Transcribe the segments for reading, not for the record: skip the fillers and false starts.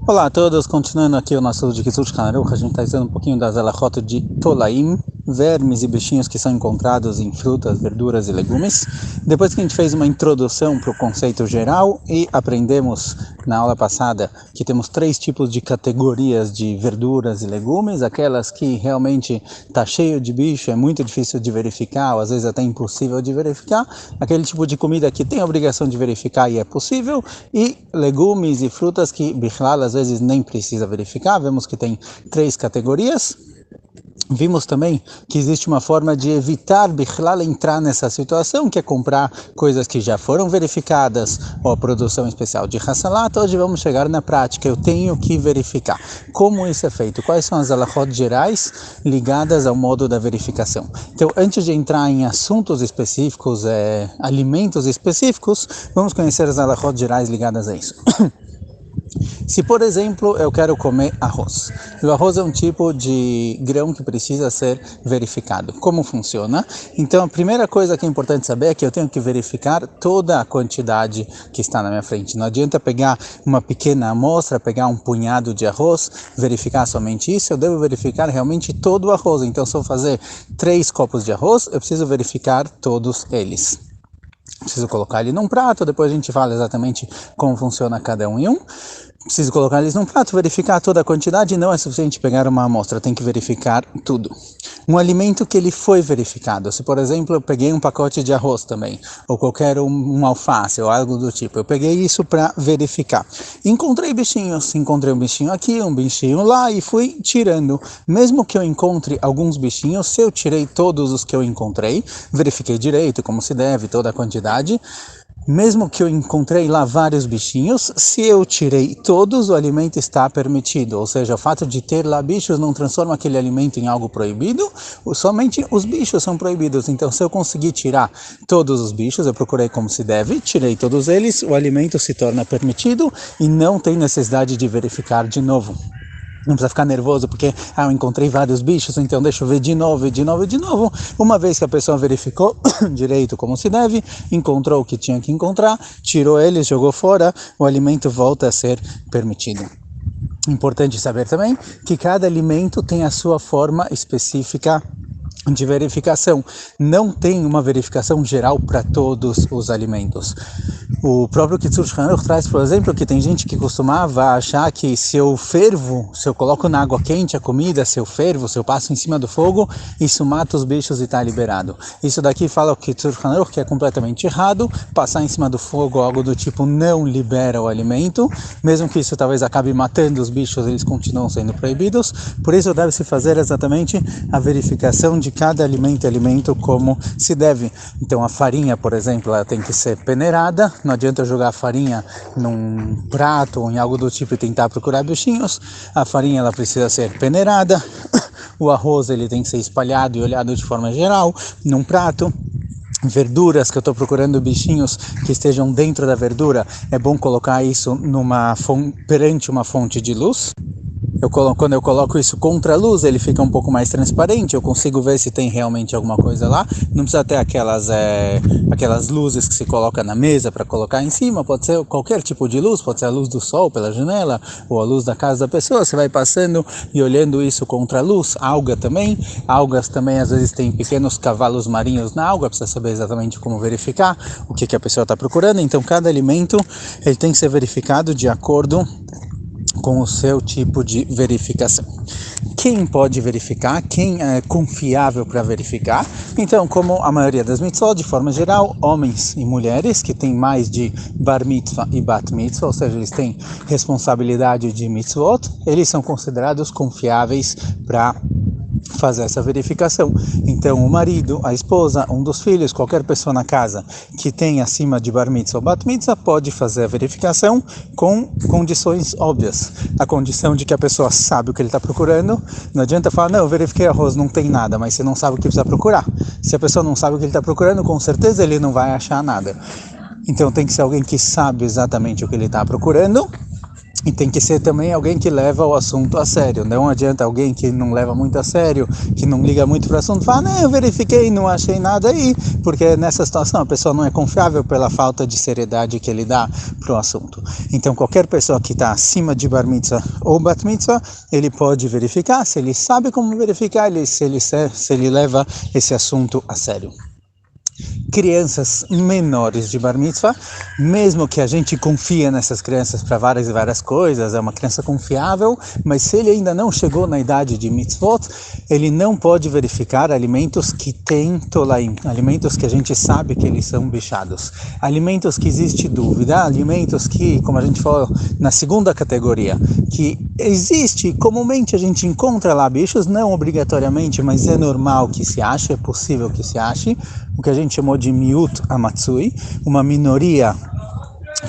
Olá a todos, continuando aqui o nosso de Kitzur Shulchan Aruch, a gente está estudando um pouquinho das halachot de Tolaim, vermes e bichinhos que são encontrados em frutas, verduras e legumes. Depois que a gente fez uma introdução para o conceito geral e aprendemos na aula passada que temos 3 tipos de categorias de verduras e legumes, aquelas que realmente está cheio de bicho, é muito difícil de verificar, ou às vezes até impossível de verificar, aquele tipo de comida que tem a obrigação de verificar e é possível, e legumes e frutas que, bichlal, às vezes nem precisa verificar. Vemos que tem 3 categorias. Vimos também que existe uma forma de evitar bichlal entrar nessa situação, que é comprar coisas que já foram verificadas, ou a produção especial de Hassalat. Hoje vamos chegar na prática, eu tenho que verificar como isso é feito, quais são as halachot gerais ligadas ao modo da verificação. Então, antes de entrar em assuntos específicos, alimentos específicos, vamos conhecer as halachot gerais ligadas a isso. Se, por exemplo, eu quero comer arroz, o arroz é um tipo de grão que precisa ser verificado. Como funciona? Então, a primeira coisa que é importante saber é que eu tenho que verificar toda a quantidade que está na minha frente. Não adianta pegar uma pequena amostra, pegar um punhado de arroz, verificar somente isso. Eu devo verificar realmente todo o arroz. Então, se eu fazer 3 copos de arroz, eu preciso verificar todos eles. Preciso colocar ele num prato, depois a gente fala exatamente como funciona cada um em um. Preciso colocar eles num prato, verificar toda a quantidade, não é suficiente pegar uma amostra, tem que verificar tudo. Um alimento que ele foi verificado, se por exemplo eu peguei um pacote de arroz também, ou qualquer um alface ou algo do tipo, eu peguei isso para verificar. Encontrei bichinhos, encontrei um bichinho aqui, um bichinho lá e fui tirando. Mesmo que eu encontre alguns bichinhos, se eu tirei todos os que eu encontrei, verifiquei direito como se deve, toda a quantidade. Mesmo que eu encontrei lá vários bichinhos, se eu tirei todos, o alimento está permitido. Ou seja, o fato de ter lá bichos não transforma aquele alimento em algo proibido, somente os bichos são proibidos. Então, se eu conseguir tirar todos os bichos, eu procurei como se deve, tirei todos eles, o alimento se torna permitido e não tem necessidade de verificar de novo. Não precisa ficar nervoso porque eu encontrei vários bichos, então deixa eu ver de novo, de novo, de novo. Uma vez que a pessoa verificou direito como se deve, encontrou o que tinha que encontrar, tirou eles, jogou fora, o alimento volta a ser permitido. Importante saber também que cada alimento tem a sua forma específica de verificação. Não tem uma verificação geral para todos os alimentos. O próprio Kitzur Shulchan Aruch traz, por exemplo, que tem gente que costumava achar que se eu fervo, se eu coloco na água quente a comida, se eu fervo, se eu passo em cima do fogo, isso mata os bichos e está liberado. Isso daqui fala o Kitzur Shulchan Aruch que é completamente errado. Passar em cima do fogo, algo do tipo, não libera o alimento. Mesmo que isso talvez acabe matando os bichos, eles continuam sendo proibidos. Por isso deve-se fazer exatamente a verificação de cada alimento como se deve. Então a farinha, por exemplo, ela tem que ser peneirada. Não adianta eu jogar a farinha num prato ou em algo do tipo e tentar procurar bichinhos. A farinha ela precisa ser peneirada. O arroz ele tem que ser espalhado e olhado de forma geral num prato. Verduras que eu estou procurando bichinhos que estejam dentro da verdura, é bom colocar isso perante uma fonte de luz. Quando eu coloco isso contra a luz, ele fica um pouco mais transparente, eu consigo ver se tem realmente alguma coisa lá. Não precisa ter aquelas luzes que se coloca na mesa para colocar em cima, pode ser qualquer tipo de luz, pode ser a luz do sol pela janela, ou a luz da casa da pessoa. Você vai passando e olhando isso contra a luz. Algas também às vezes tem pequenos cavalos marinhos na alga, precisa saber exatamente como verificar o que a pessoa está procurando. Então cada alimento ele tem que ser verificado de acordo com o seu tipo de verificação. Quem pode verificar? Quem é confiável para verificar? Então, como a maioria das mitzvot, de forma geral, homens e mulheres que têm mais de bar mitzvah e bat mitzvah, ou seja, eles têm responsabilidade de mitzvot, eles são considerados confiáveis para fazer essa verificação. Então, o marido, a esposa, um dos filhos, qualquer pessoa na casa que tem acima de bar mitzvah ou bat mitzvah pode fazer a verificação com condições óbvias. A condição de que a pessoa sabe o que ele está procurando. Não adianta falar, não, eu verifiquei arroz, não tem nada, mas você não sabe o que precisa procurar. Se a pessoa não sabe o que ele está procurando, com certeza ele não vai achar nada. Então, tem que ser alguém que sabe exatamente o que ele está procurando. E tem que ser também alguém que leva o assunto a sério. Não adianta alguém que não leva muito a sério, que não liga muito para o assunto, falar, não, eu verifiquei, não achei nada aí, porque nessa situação a pessoa não é confiável pela falta de seriedade que ele dá para o assunto. Então qualquer pessoa que está acima de bar mitzvah ou bat mitzvah, ele pode verificar, se ele sabe como verificar, se ele leva esse assunto a sério. Crianças menores de bar mitzvah, mesmo que a gente confia nessas crianças para várias e várias coisas, é uma criança confiável, mas se ele ainda não chegou na idade de mitzvot, ele não pode verificar alimentos que têm tolaim, alimentos que a gente sabe que eles são bichados, alimentos que existe dúvida, alimentos que, como a gente falou na segunda categoria, que existe, comumente a gente encontra lá bichos, não obrigatoriamente, mas é normal que se ache, é possível que se ache, o que a gente chamou de miut amatsui, uma minoria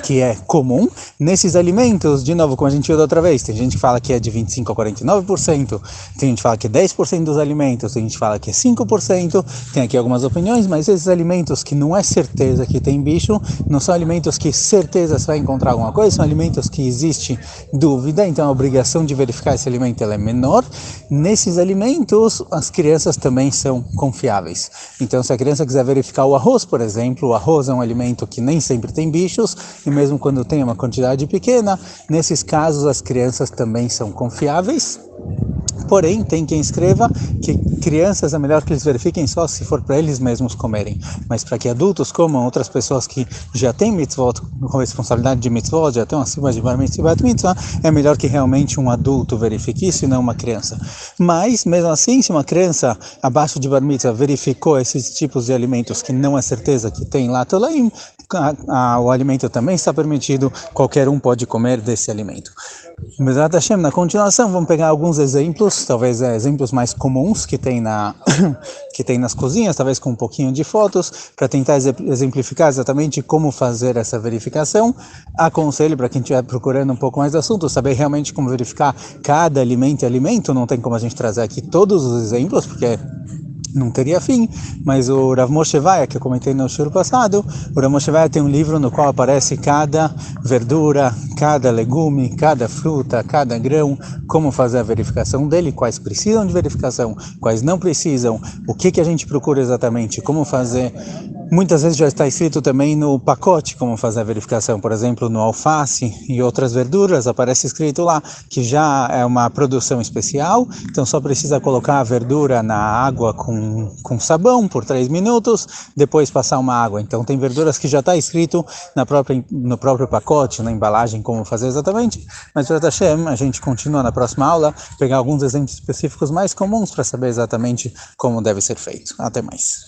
que é comum nesses alimentos, de novo, como a gente viu da outra vez, tem gente que fala que é de 25% a 49%, tem gente que fala que é 10% dos alimentos, tem gente que fala que é 5%, tem aqui algumas opiniões, mas esses alimentos que não é certeza que tem bicho, não são alimentos que certeza você vai encontrar alguma coisa, são alimentos que existe dúvida, então a obrigação de verificar esse alimento ela é menor. Nesses alimentos, as crianças também são confiáveis. Então, se a criança quiser verificar o arroz, por exemplo, o arroz é um alimento que nem sempre tem bichos, e mesmo quando tem uma quantidade pequena, nesses casos as crianças também são confiáveis. Porém, tem quem escreva que crianças é melhor que eles verifiquem só se for para eles mesmos comerem. Mas para que adultos comam, outras pessoas que já têm mitzvot, com responsabilidade de mitzvot, já estão acima de bar mitzvah e bat mitzvah, é melhor que realmente um adulto verifique isso e não uma criança. Mas, mesmo assim, se uma criança abaixo de bar mitzvah verificou esses tipos de alimentos que não é certeza que tem lá tolaim, o alimento também está permitido, qualquer um pode comer desse alimento. Bezrat Hashem, na continuação, vamos pegar alguns exemplos, talvez exemplos mais comuns que tem nas cozinhas, talvez com um pouquinho de fotos, para tentar exemplificar exatamente como fazer essa verificação. Aconselho para quem estiver procurando um pouco mais do assunto, saber realmente como verificar cada alimento e alimento, não tem como a gente trazer aqui todos os exemplos, porque não teria fim, mas o Rav Moshe Vaya, que eu comentei no show passado, o Rav Moshe Vaya tem um livro no qual aparece cada verdura, cada legume, cada fruta, cada grão, como fazer a verificação dele, quais precisam de verificação, quais não precisam, o que a gente procura exatamente, como fazer. Muitas vezes já está escrito também no pacote como fazer a verificação, por exemplo, no alface e outras verduras, aparece escrito lá que já é uma produção especial, então só precisa colocar a verdura na água com sabão por 3 minutos, depois passar uma água. Então tem verduras que já está escrito no próprio pacote, na embalagem, como fazer exatamente, mas Bezrat Hashem, a gente continua na próxima aula, pegar alguns exemplos específicos mais comuns para saber exatamente como deve ser feito. Até mais.